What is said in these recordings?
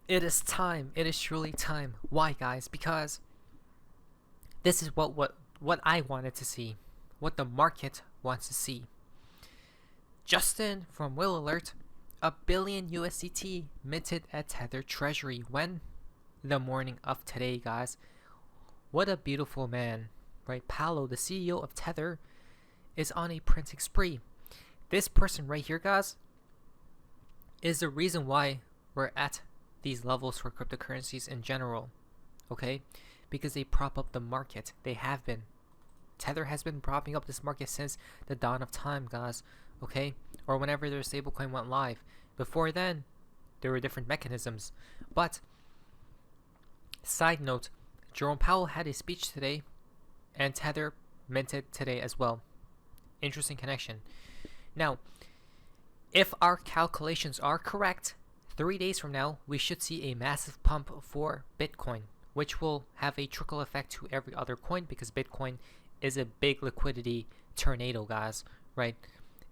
It is time. It is truly time. Why, guys? Because this is what I wanted to see, what the market wants to see. Justin from Will Alert, $1 billion USDT minted at Tether Treasury. When? The morning of today, guys. What a beautiful man, right? Paolo, the CEO of Tether, is on a printing spree. This person right here, guys, is the reason why we're at these levels for cryptocurrencies in general, okay? Because they prop up the market. They have been. Tether has been propping up this market since the dawn of time, guys, okay? Or whenever their stablecoin went live. Before then, there were different mechanisms. But, side note, Jerome Powell had a speech today, and Tether minted today as well. Interesting connection. Now, if our calculations are correct, 3 days from now, we should see a massive pump for Bitcoin, which will have a trickle effect to every other coin because Bitcoin is a big liquidity tornado, guys, right?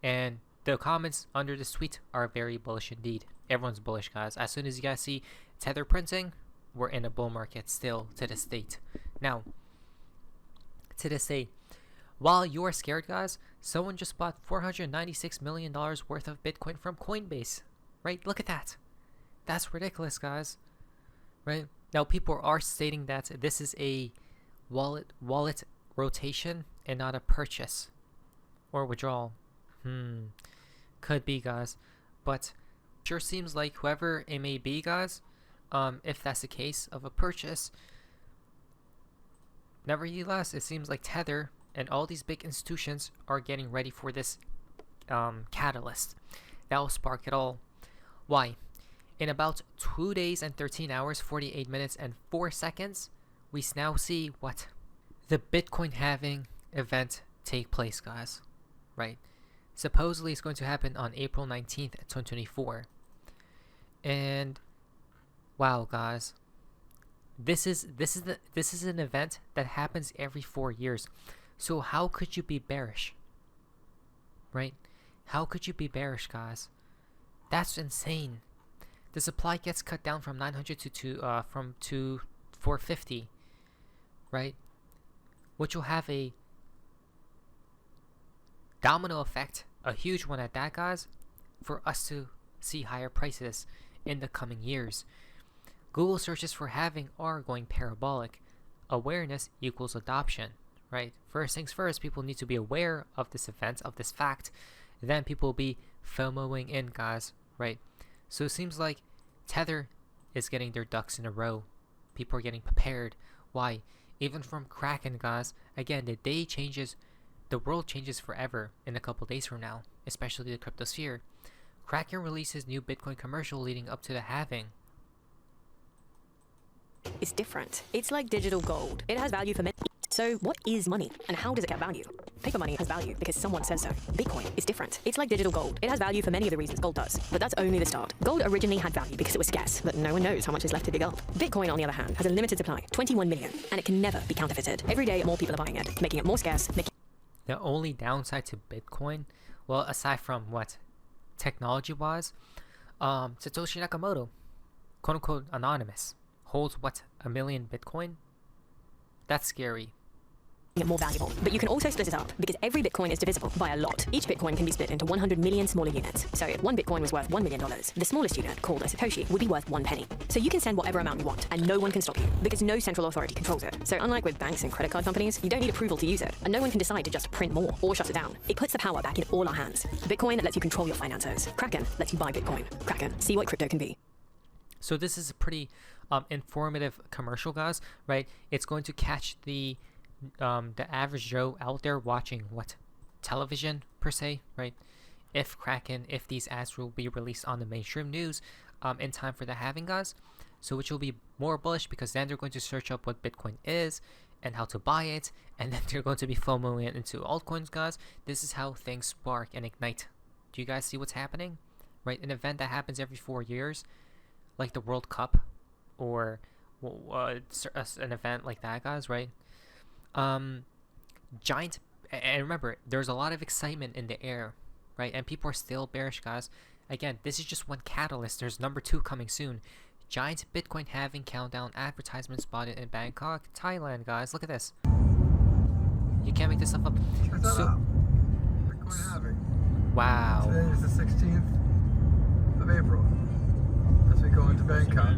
And the comments under this tweet are very bullish indeed. Everyone's bullish, guys. As soon as you guys see Tether printing, we're in a bull market still to this date. Now, to this day, while you're scared, guys, someone just bought $496 million worth of Bitcoin from Coinbase, right? Look at that. That's ridiculous, guys, right? Now, people are stating that this is a wallet rotation and not a purchase or withdrawal. Could be, guys, but sure seems like whoever it may be, guys, if that's the case of a purchase, nevertheless, it seems like Tether and all these big institutions are getting ready for this catalyst that will spark it all. Why? In about 2 days and 13 hours, 48 minutes and 4 seconds, we now see what? The Bitcoin halving event take place, guys, right? Supposedly it's going to happen on April 19th, 2024. And wow, guys, this is an event that happens every 4 years. So how could you be bearish? Right? How could you be bearish, guys? That's insane. The supply gets cut down from 900 to 450, right? Which will have a domino effect, a huge one at that, guys, for us to see higher prices in the coming years. Google searches for halving are going parabolic. Awareness equals adoption, right? First things first, people need to be aware of this event, of this fact. Then people will be FOMOing in, guys, right? So it seems like Tether is getting their ducks in a row. People are getting prepared. Why? Even from Kraken, guys, again, the day changes, the world changes forever in a couple days from now, especially the crypto sphere. Kraken releases new Bitcoin commercial leading up to the halving. It's different. It's like digital gold. It has value for many. So what is money and how does it get value? Paper money has value because someone says so. Bitcoin is different. It's like digital gold. It has value for many of the reasons gold does, but that's only the start. Gold originally had value because it was scarce, but no one knows how much is left to dig up. Bitcoin, on the other hand, has a limited supply, 21 million, and it can never be counterfeited. Every day, more people are buying it, making it more scarce. The only downside to Bitcoin, well, aside from what? Technology-wise, Satoshi Nakamoto, quote-unquote anonymous, holds what? 1 million Bitcoin? That's scary. It more valuable, but you can also split it up because every Bitcoin is divisible by a lot. Each Bitcoin can be split into 100 million smaller units. So if one Bitcoin was worth $1 million, the smallest unit, called a Satoshi, would be worth 1 penny. So you can send whatever amount you want, and no one can stop you because no central authority controls it. So unlike with banks and credit card companies, you don't need approval to use it, and no one can decide to just print more or shut it down. It puts the power back in all our hands. Bitcoin lets you control your finances. Kraken lets you buy Bitcoin. Kraken, see what crypto can be. So this is a pretty informative commercial, guys, right? It's going to catch the average Joe out there watching what? Television, per se, right? If these ads will be released on the mainstream news in time for the halving, guys. So which will be more bullish because then they're going to search up what Bitcoin is and how to buy it, and then they're going to be FOMOing it into altcoins, guys. This is how things spark and ignite. Do you guys see what's happening? Right? An event that happens every 4 years, like the World Cup, or an event like that, guys, right? Giant, and remember, there's a lot of excitement in the air, right? And people are still bearish, guys. Again, this is just one catalyst. There's number 2 coming soon. Giant Bitcoin halving countdown advertisement spotted in Bangkok, Thailand, guys. Look at this. You can't make this stuff up. Check that out. Bitcoin halving. Wow. Today is the 16th of April as we go into Bangkok.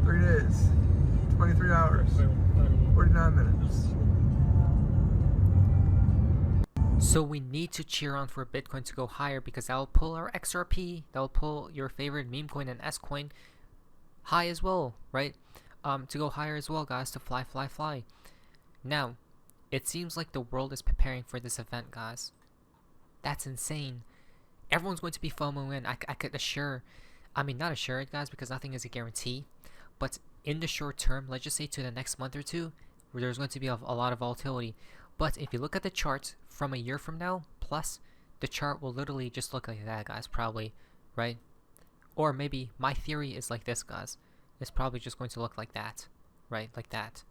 3 days, 23 hours, 49 minutes. So we need to cheer on for Bitcoin to go higher because that will pull our XRP, that will pull your favorite meme coin and S coin high as well, right? To go higher as well, guys, to fly, fly, fly. Now, it seems like the world is preparing for this event, guys. That's insane. Everyone's going to be FOMO in. I could assure, I mean not assure it, guys, because nothing is a guarantee. But in the short term, let's just say to the next month or two, where there's going to be a lot of volatility. But if you look at the charts from a year from now, plus, the chart will literally just look like that, guys, probably, right? Or maybe my theory is like this, guys. It's probably just going to look like that, right? Like that.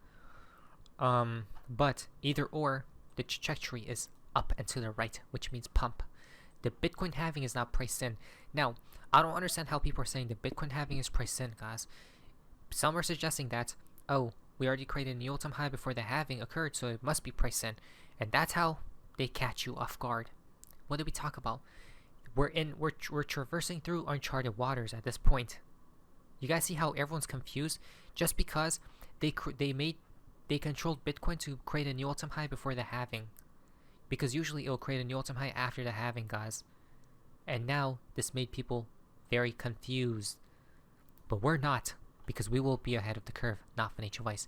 But either or, the trajectory is up and to the right, which means pump. The Bitcoin halving is not priced in. Now, I don't understand how people are saying the Bitcoin halving is priced in, guys. Some are suggesting that, oh, we already created a new all-time high before the halving occurred, so it must be priced in. And that's how they catch you off guard. What did we talk about? We're traversing through uncharted waters at this point. You guys see how everyone's confused just because they controlled Bitcoin to create a new all-time high before the halving. Because usually it will create a new all-time high after the halving, guys. And now this made people very confused. But we're not, because we will be ahead of the curve, not financial advice.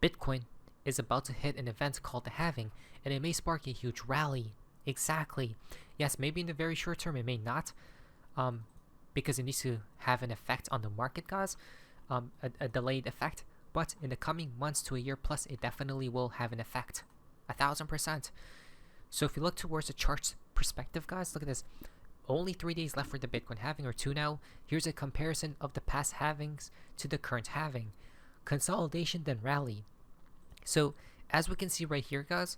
Bitcoin is about to hit an event called the halving, and it may spark a huge rally. Exactly. Yes, maybe in the very short term it may not, because it needs to have an effect on the market, guys, a delayed effect. But in the coming months to a year plus, it definitely will have an effect, 1000%. So if you look towards the chart's perspective, guys, look at this. Only 3 days left for the Bitcoin halving, or 2 now. Here's a comparison of the past halvings to the current halving. Consolidation, then rally. So as we can see right here, guys,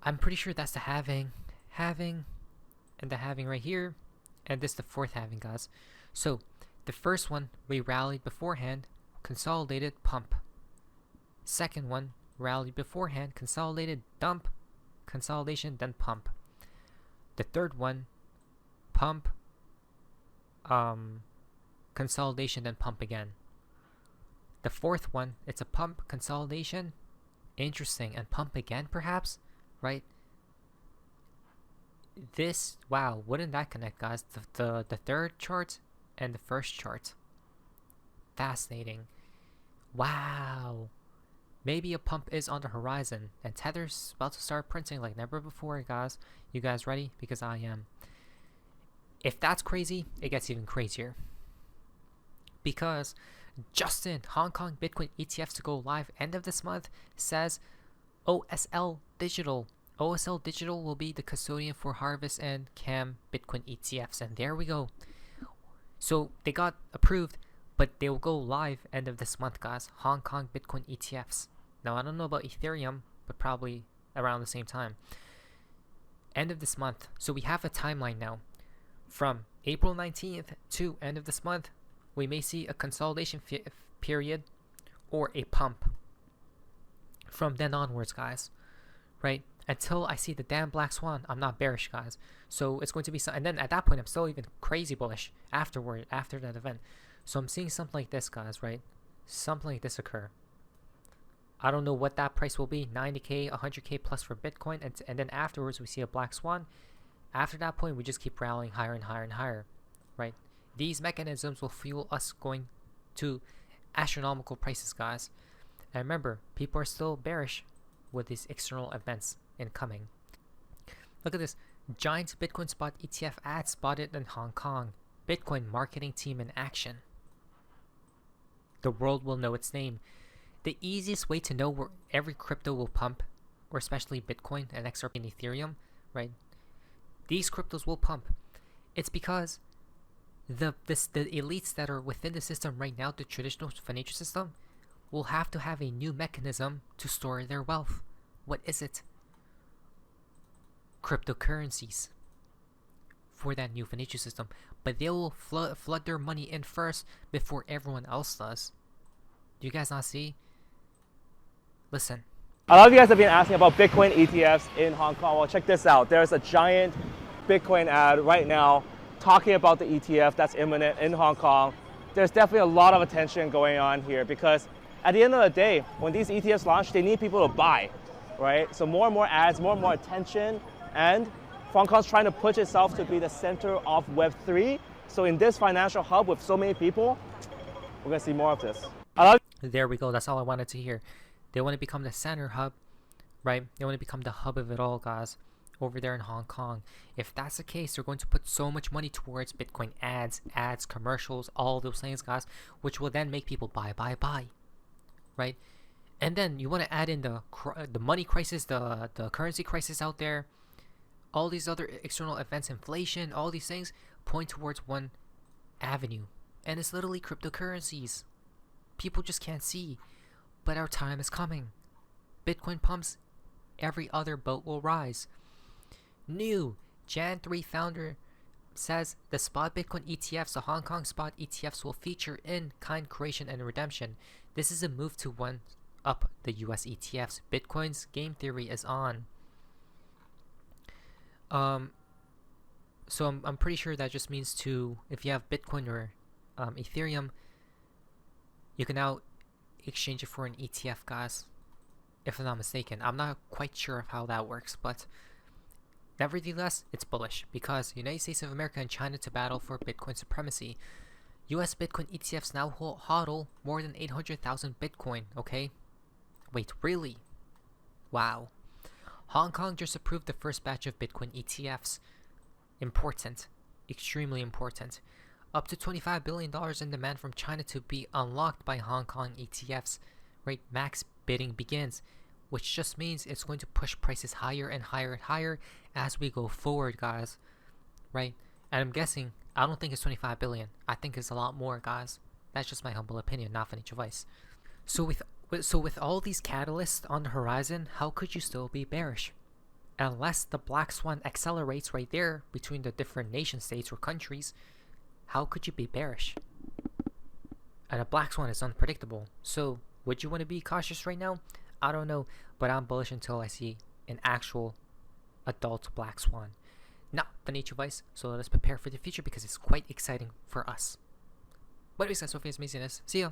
I'm pretty sure that's the halving, and the halving right here, and this the fourth halving, guys. So the first one, we rallied beforehand, consolidated, pump. Second one, rallied beforehand, consolidated, dump, consolidation, then pump. The third one, pump, consolidation, then pump again. The fourth one, it's a pump, consolidation, interesting, and pump again, perhaps, right? This, wow, wouldn't that connect, guys? The third chart and the first chart. Fascinating. Wow. Maybe a pump is on the horizon, and Tether's about to start printing like never before, guys. You guys ready? Because I am. If that's crazy, it gets even crazier. Because Justin, Hong Kong Bitcoin ETFs to go live end of this month, says OSL Digital. OSL Digital will be the custodian for Harvest and Cam Bitcoin ETFs. And there we go. So they got approved, but they will go live end of this month, guys. Hong Kong Bitcoin ETFs. Now, I don't know about Ethereum, but probably around the same time. End of this month. So we have a timeline now. From April 19th to end of this month, we may see a consolidation period or a pump. From then onwards, guys. Right? Until I see the damn black swan, I'm not bearish, guys. So it's going to be some, and then at that point, I'm still even crazy bullish after that event. So I'm seeing something like this, guys, right? Something like this occur. I don't know what that price will be, 90k, 100k plus for Bitcoin, and then afterwards we see a black swan. After that point, we just keep rallying higher and higher and higher, right? These mechanisms will fuel us going to astronomical prices, guys. And remember, people are still bearish with these external events incoming. Look at this. Giant Bitcoin spot ETF ad spotted in Hong Kong. Bitcoin marketing team in action. The world will know its name. The easiest way to know where every crypto will pump, or especially Bitcoin and XRP and Ethereum, right? These cryptos will pump. It's because the elites that are within the system right now, the traditional financial system, will have to have a new mechanism to store their wealth. What is it? Cryptocurrencies. For that new financial system. but they will flood their money in first before everyone else does. Do you guys not see? Listen. A lot of you guys have been asking about Bitcoin ETFs in Hong Kong. Well, check this out. There's a giant Bitcoin ad right now talking about the ETF that's imminent in Hong Kong. There's definitely a lot of attention going on here because at the end of the day, when these ETFs launch, they need people to buy, right? So more and more ads, more and more attention, and Hong Kong's trying to push itself to be the center of Web3. So in this financial hub with so many people, we're gonna see more of this. There we go, that's all I wanted to hear. They want to become the center hub, right? They want to become the hub of it all, guys, over there in Hong Kong. If that's the case, they're going to put so much money towards Bitcoin ads, commercials, all those things, guys, which will then make people buy, right? And then you want to add in the money crisis, the currency crisis out there, all these other external events, inflation, all these things point towards one avenue, and it's literally cryptocurrencies. People just can't see, but our time is coming. Bitcoin pumps, every other boat will rise. New Jan 3 founder says the spot Bitcoin ETFs, the Hong Kong spot ETFs, will feature in-kind creation and redemption. This is a move to one up the US ETFs. Bitcoin's game theory is on. So I'm pretty sure that just means if you have Bitcoin or Ethereum, you can now exchange it for an ETF, guys, if I'm not mistaken. I'm not quite sure of how that works, but nevertheless, it's bullish because United States of America and China to battle for Bitcoin supremacy. US Bitcoin ETFs now hodl more than 800,000 Bitcoin, okay? Wait, really? Wow. Hong Kong just approved the first batch of Bitcoin ETFs. Important. Extremely important. Up to $25 billion in demand from China to be unlocked by Hong Kong ETFs. Right, max bidding begins, which just means it's going to push prices higher and higher and higher as we go forward, guys. Right, and I'm guessing, I don't think it's 25 billion. I think it's a lot more, guys. That's just my humble opinion, not financial advice. So with all these catalysts on the horizon, how could you still be bearish? Unless the black swan accelerates right there between the different nation states or countries, how could you be bearish? And a black swan is unpredictable. So would you want to be cautious right now? I don't know, but I'm bullish until I see an actual adult black swan. Not financial advice, so let us prepare for the future because it's quite exciting for us. But anyways, guys, hope you guys amazingness. See ya!